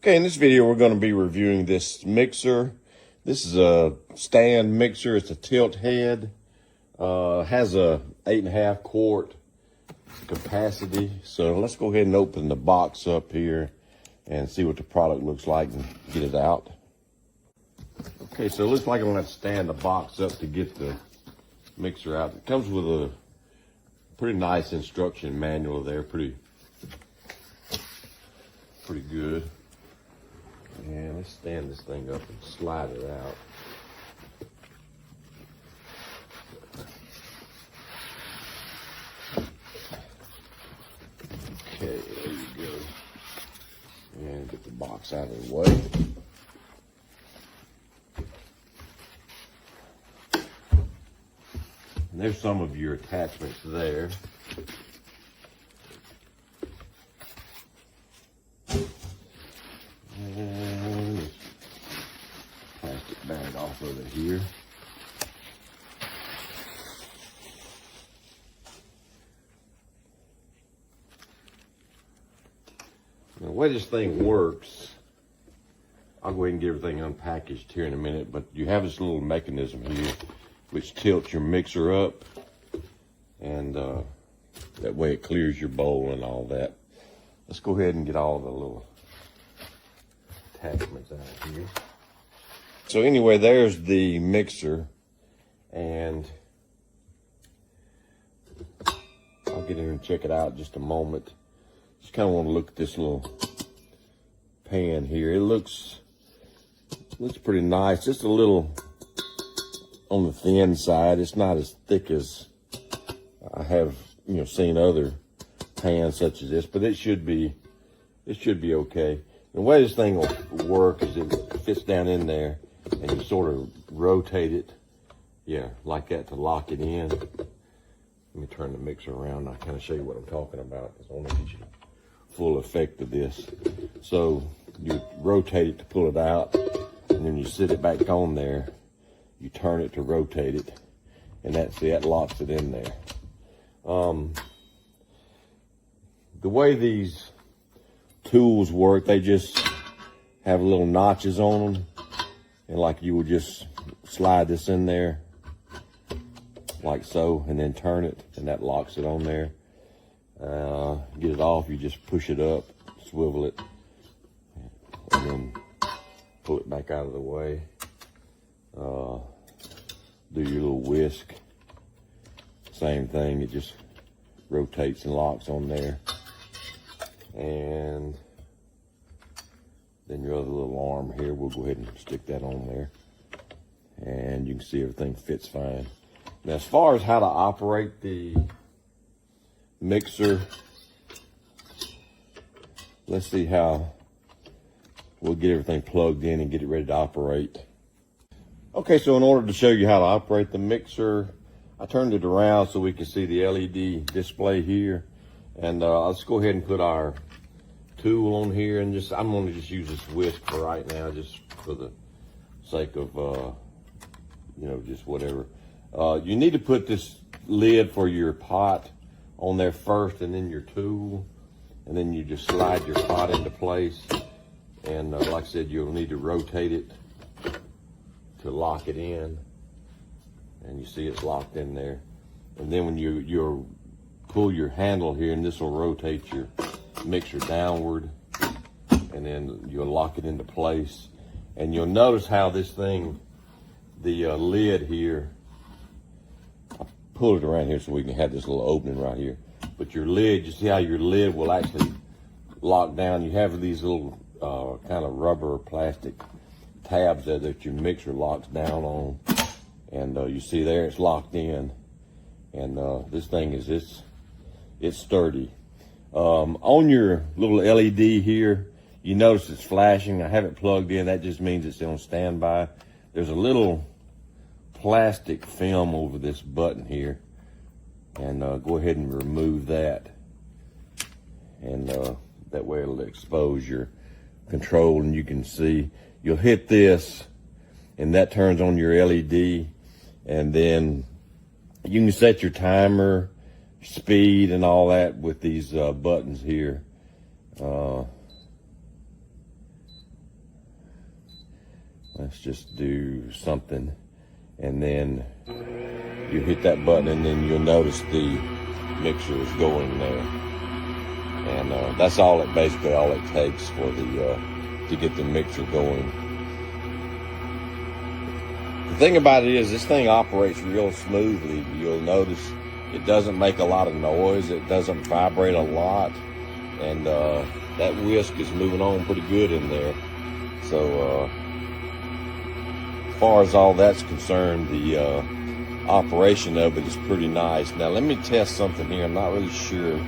Okay, in this video, we're going to be reviewing this mixer. This is a stand mixer. It's a tilt head. Has a 8.5 quart capacity. So let's go ahead and open the box up here and see what the product looks like and get it out. Okay, so it looks like I'm going to have to stand the box up to get the mixer out. It comes with a pretty nice instruction manual there, pretty good. And let's stand this thing up and slide it out. Okay, there you go. And get the box out of the way. And there's some of your attachments there. And this plastic bag off of it here. Now, the way this thing works, I'll go ahead and get everything unpackaged here in a minute, but you have this little mechanism here which tilts your mixer up, and that way it clears your bowl and all that. Let's go ahead and get all the little attachments out here. So anyway, there's the mixer, and I'll get in and check it out in just a moment. Just kind of want to look at this little pan here. It looks pretty nice. Just a little on the thin side. It's not as thick as I have, seen other pans such as this, but it should be okay. The way this thing will work is it fits down in there, and you sort of rotate it, like that to lock it in. Let me turn the mixer around and I'll kind of show you what I'm talking about, because I want to get you the full effect of this. So you rotate it to pull it out, and then you sit it back on there. You turn it to rotate it, and that locks it in there. The way these tools work, they just have little notches on them, and like you would just slide this in there like so, and then turn it, and that locks it on there. Get it off, you just push it up, swivel it, and then pull it back out of the way. Do your little whisk, same thing, it just rotates and locks on there. And then your other little arm here, we'll go ahead and stick that on there, and you can see everything fits fine. Now, as far as how to operate the mixer, let's see how we'll get everything plugged in and get it ready to operate. Okay, so in order to show you how to operate the mixer, I turned it around so we can see the LED display here. And let's go ahead and put our tool on here, and I'm going to just use this whisk for right now, just for the sake of, just whatever. You need to put this lid for your pot on there first, and then your tool, and then you just slide your pot into place. And like I said, you'll need to rotate it to lock it in, and you see it's locked in there. And then when you pull your handle here, and this will rotate your mixer downward, and then you'll lock it into place. And you'll notice how this thing, the lid here, I'll pull it around here so we can have this little opening right here. But your lid, you see how your lid will actually lock down. You have these little kind of rubber or plastic tabs there that your mixer locks down on, and you see there it's locked in. And this thing it's sturdy. On your little LED here, you notice it's flashing. I have it plugged in. That just means it's on standby. There's a little plastic film over this button here, and go ahead and remove that, and that way it'll expose your control, and you can see you'll hit this, and that turns on your LED, and then you can set your timer, speed, and all that with these buttons here. Let's just do something, and then you hit that button, and then you'll notice the mixer is going there. And that's basically all it takes for the to get the mixer going. The thing about it is this thing operates real smoothly. You'll notice it doesn't make a lot of noise. It doesn't vibrate a lot, and that whisk is moving on pretty good in there. So as far as all that's concerned, the operation of it is pretty nice. Now let me test something here. I'm not really sure.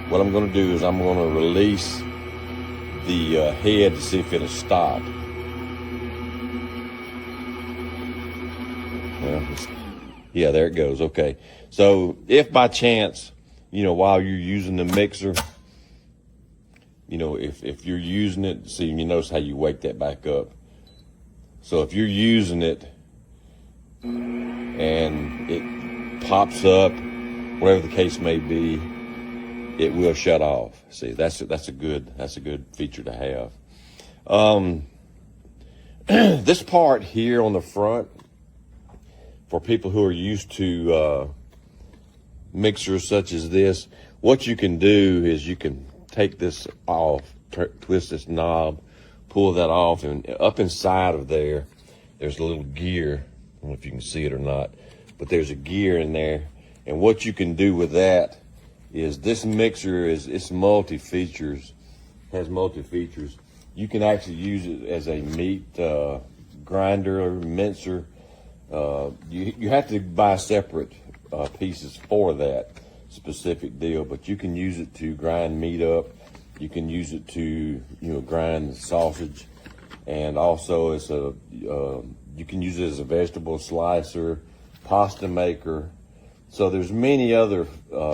What I'm going to do is I'm going to release the head to see if it'll stop. Yeah, there it goes. Okay. So if by chance, while you're using the mixer, if you're using it, see, you notice how you wake that back up. So if you're using it and it pops up, whatever the case may be, it will shut off. See, that's a good feature to have. This part here on the front, for people who are used to mixers such as this, what you can do is you can take this off, twist this knob, pull that off, and up inside of there's a little gear. I don't know if you can see it or not, but there's a gear in there. And what you can do with that is this mixer it's multi-features, has multi-features. You can actually use it as a meat grinder or mincer. You have to buy separate pieces for that specific deal, but you can use it to grind meat up. You can use it to grind sausage, and also you can use it as a vegetable slicer, pasta maker. So there's many other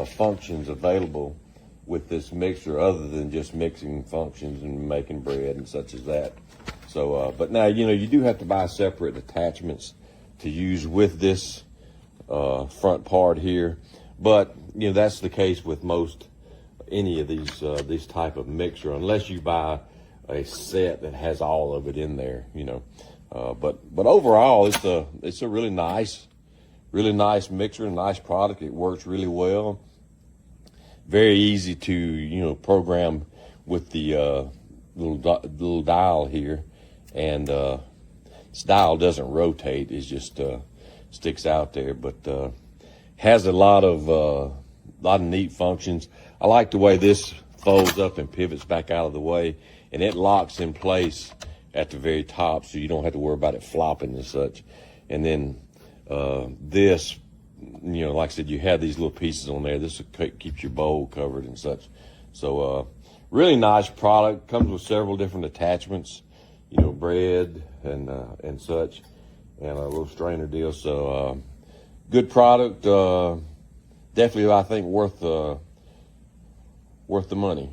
functions available with this mixer other than just mixing functions and making bread and such as that. So, but now, you do have to buy separate attachments to use with this front part here. But, that's the case with any of these type of mixer, unless you buy a set that has all of it in there, But overall, it's a really nice mixer, a nice product. It works really well. Very easy to program with the little dial here, and this dial doesn't rotate. It just sticks out there, but has a lot of neat functions. I like the way this folds up and pivots back out of the way, and it locks in place at the very top, so you don't have to worry about it flopping and such. And then this, like I said, you have these little pieces on there. This keeps your bowl covered and such. So really nice product. Comes with several different attachments, bread and such, and a little strainer deal. So good product. Definitely, I think worth the money.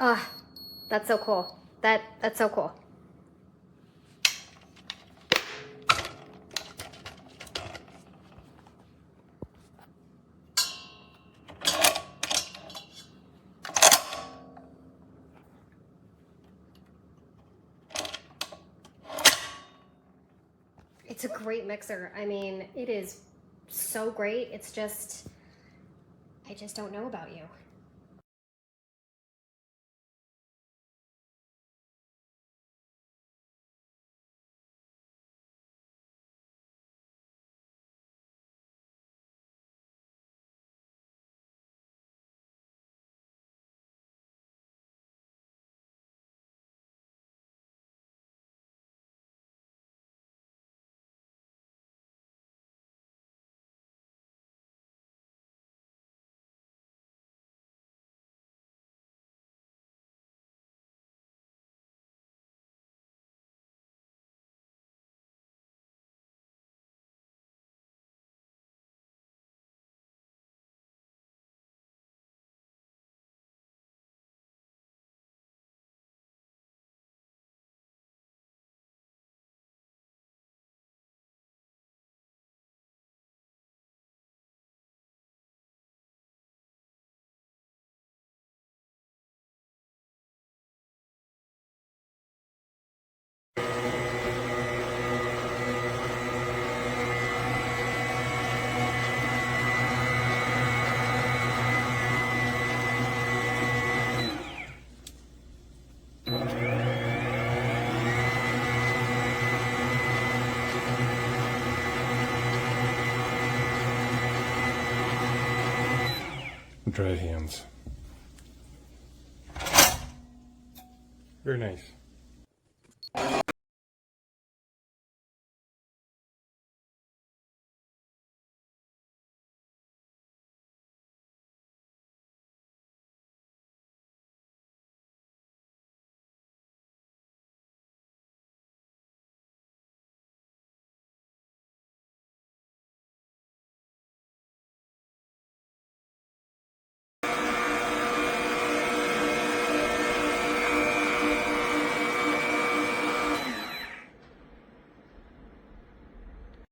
Ah, that's so cool. That's so cool. It's a great mixer. I mean, it is so great. It's just, I just don't know about you. Dry hands. Very nice.